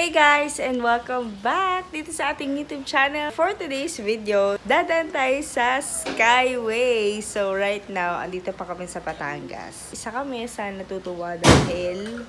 Hey guys, and welcome back dito sa ating YouTube channel. For today's video, dadaan tayo sa Skyway. So right now, andito pa kami sa Batangas. Isa kami sa natutuwa dahil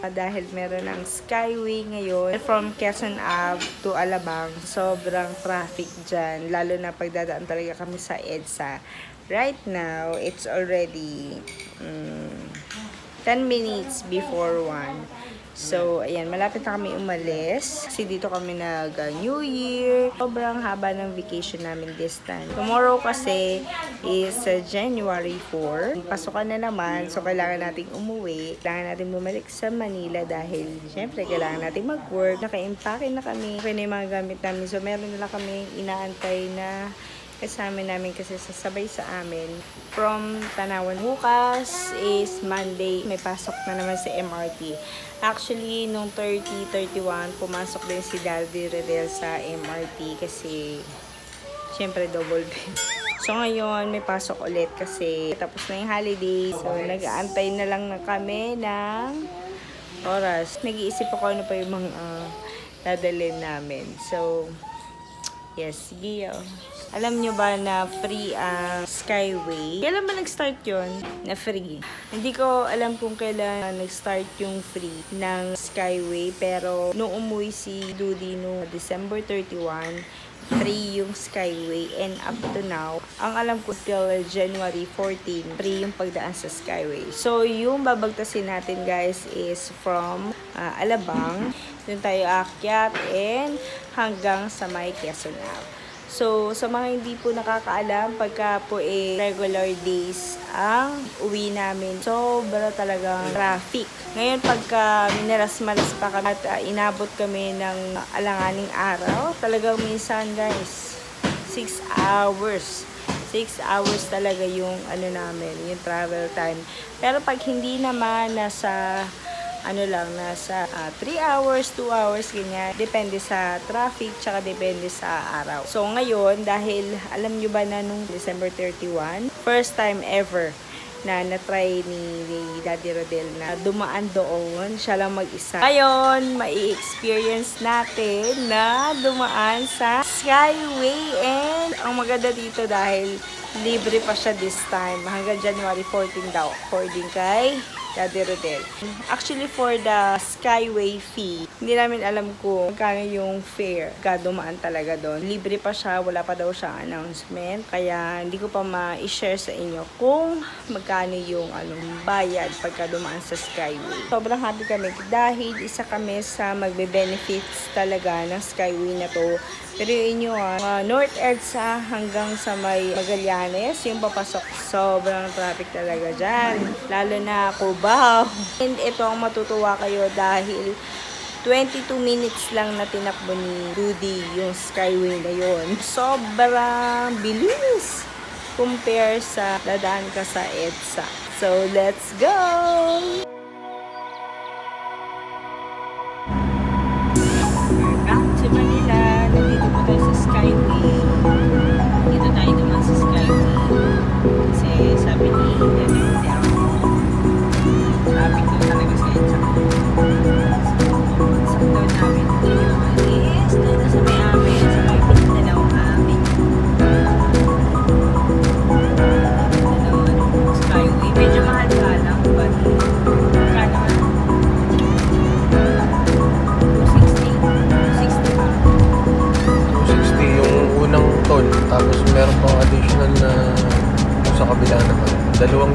dahil meron ng Skyway ngayon from Quezon Ave to Alabang. Sobrang traffic dyan, lalo na pagdadaan talaga kami sa EDSA. Right now, it's already 10 minutes before 1. So, ayan, malapit na kami umalis. Kasi dito kami nag-New Year. Sobrang haba ng vacation namin this time. Tomorrow kasi is January 4. Pasukan na naman. So, kailangan nating umuwi. Kailangan natin bumalik sa Manila dahil, syempre, kailangan natin mag-work. Naka-impake na kami. Okay na yung mga gamit namin. So, meron na lang kami inaantay na kasama namin kasi sasabay sa amin. From Tanawan bukas is Monday. May pasok na naman sa MRT. Actually, nung 30-31, pumasok din si Daddy Redel sa MRT kasi syempre double pay. So ngayon, may pasok ulit kasi tapos na yung holiday. So nag-aantay na lang na kami ng oras. Nag-iisip ako ano pa yung mga dadalhin namin. So, yes, sige. Alam nyo ba na free ang Skyway? Kailan ba nag-start yun na free? Hindi ko alam kung kailan nag-start yung free ng Skyway. Pero nung umuwi si Dudy no December 31, free yung Skyway. And up to now, ang alam ko till January 14, free yung pagdaan sa Skyway. So yung babagtasin natin guys is from Alabang. Doon tayo aakyat and hanggang sa may Quezon Ave. So, sa mga hindi po nakakaalam, pagka po regular days ang uwi namin, sobra talagang traffic. Ngayon, pagka mineras-malas pa kami at inabot kami ng alanganing araw, talagang minsan guys, 6 hours. 6 hours talaga yung namin, yung travel time. Pero pag hindi naman nasa nasa 3 hours, 2 hours, ganyan. Depende sa traffic, tsaka depende sa araw. So, ngayon, dahil alam nyo ba na nung December 31, first time ever na na-try ni Daddy Rodel na dumaan doon, siya lang mag-isa. Ngayon, mai-experience natin na dumaan sa Skyway. And ang maganda dito dahil libre pa siya this time. Hanggang January 14 daw. According kay Daddy Rodel. Actually, for the Skyway fee, hindi namin alam kung magkano yung fare. Dumaan talaga doon. Libre pa siya, wala pa daw siya announcement. Kaya hindi ko pa ma-share sa inyo kung magkano yung bayad pagka dumaan sa Skyway. Sobrang happy kami dahil isa kami sa magbe-benefits talaga ng Skyway na to. Pero yun nyo North EDSA hanggang sa may Magallanes, yung papasok, sobrang traffic talaga dyan. Lalo na Cubao. And ito ang matutuwa kayo dahil 22 minutes lang na tinakbo ni Rudy yung Skyway na yun. Sobrang bilis compare sa dadaan ka sa EDSA. So, let's go! Back to Manila. Nandito po tayo sa Skyway. Dito tayo naman sa Skyway. Kasi sabi ni Daddy traffic daw talaga sa EDSA. Sakto namin ngayon is doon sa may amin, sa may Mindanao amin. Skyway. Medyo mahal ka lang, but kano na? 260 yung unang toll, tapos meron pang additional na sa kabila naman. Dalawang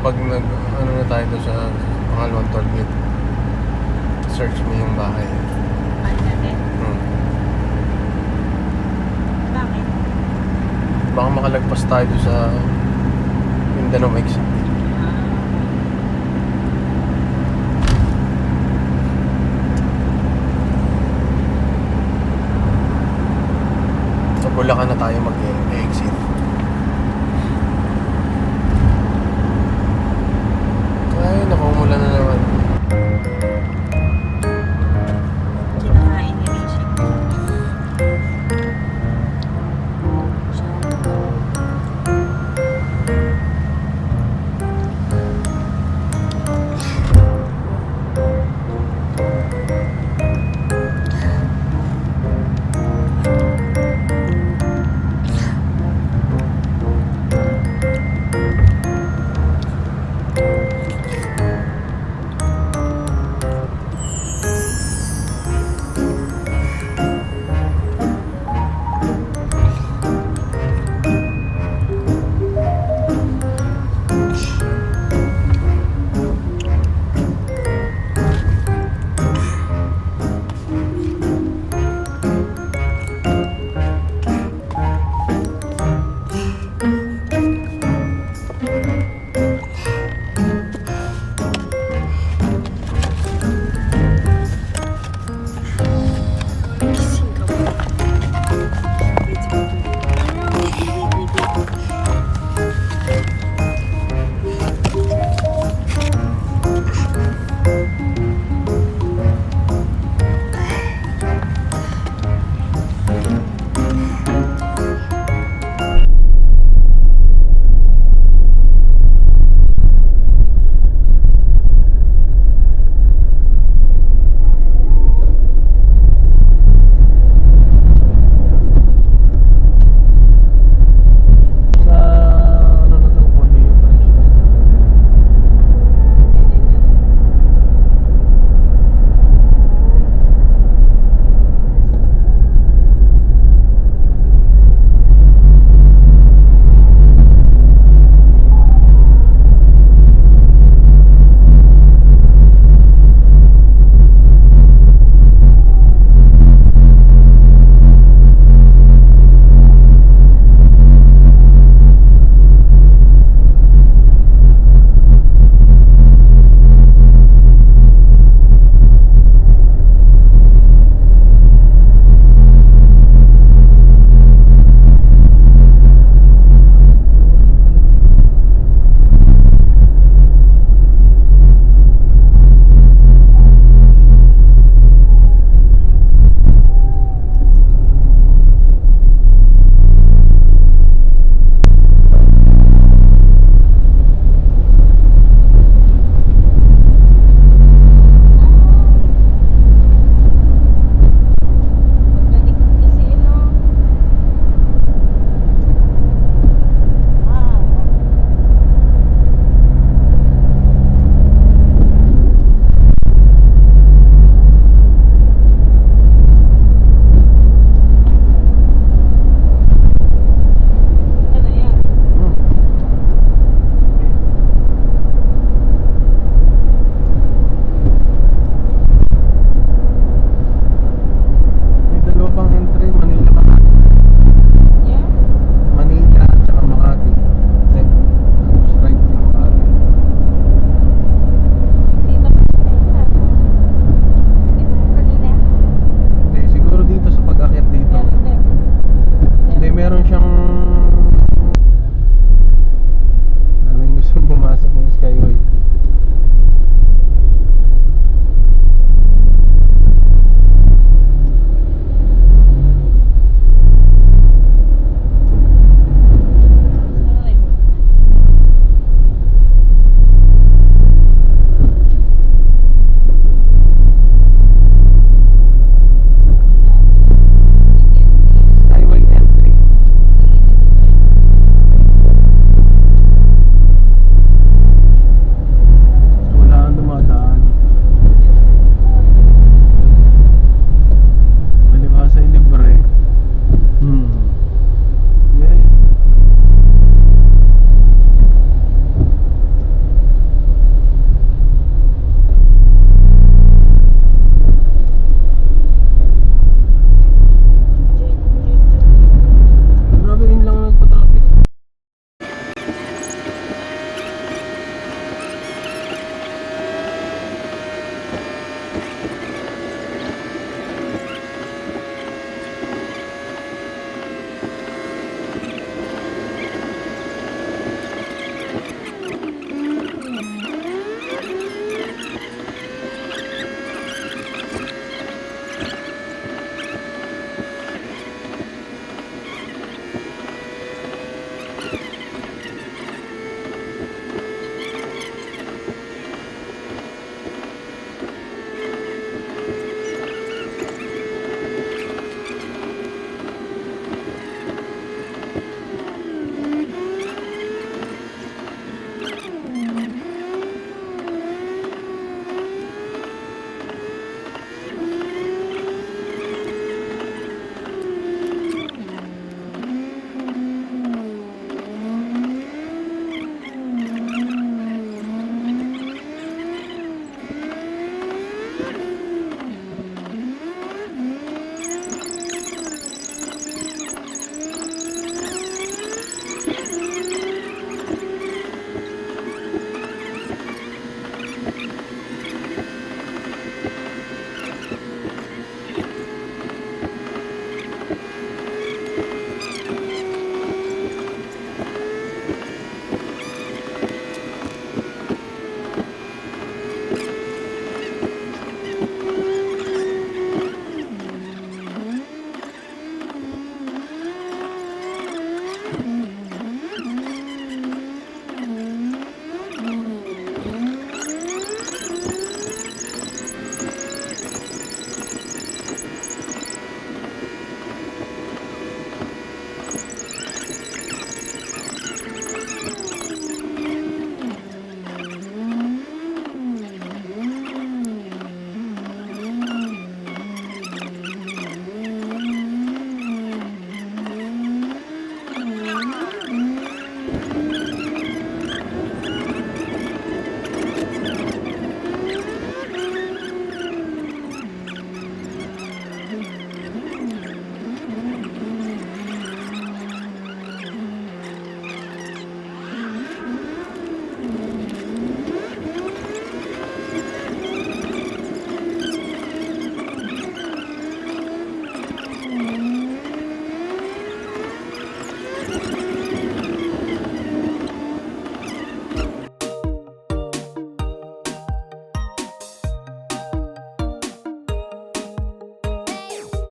pag ano na tayo doon sa pangalawang toll gate, search mo yung bahay. Ano natin? Bakit? Baka makalagpas tayo doon sa Mindanao exit. Sa Bulacan na tayo mag-exit.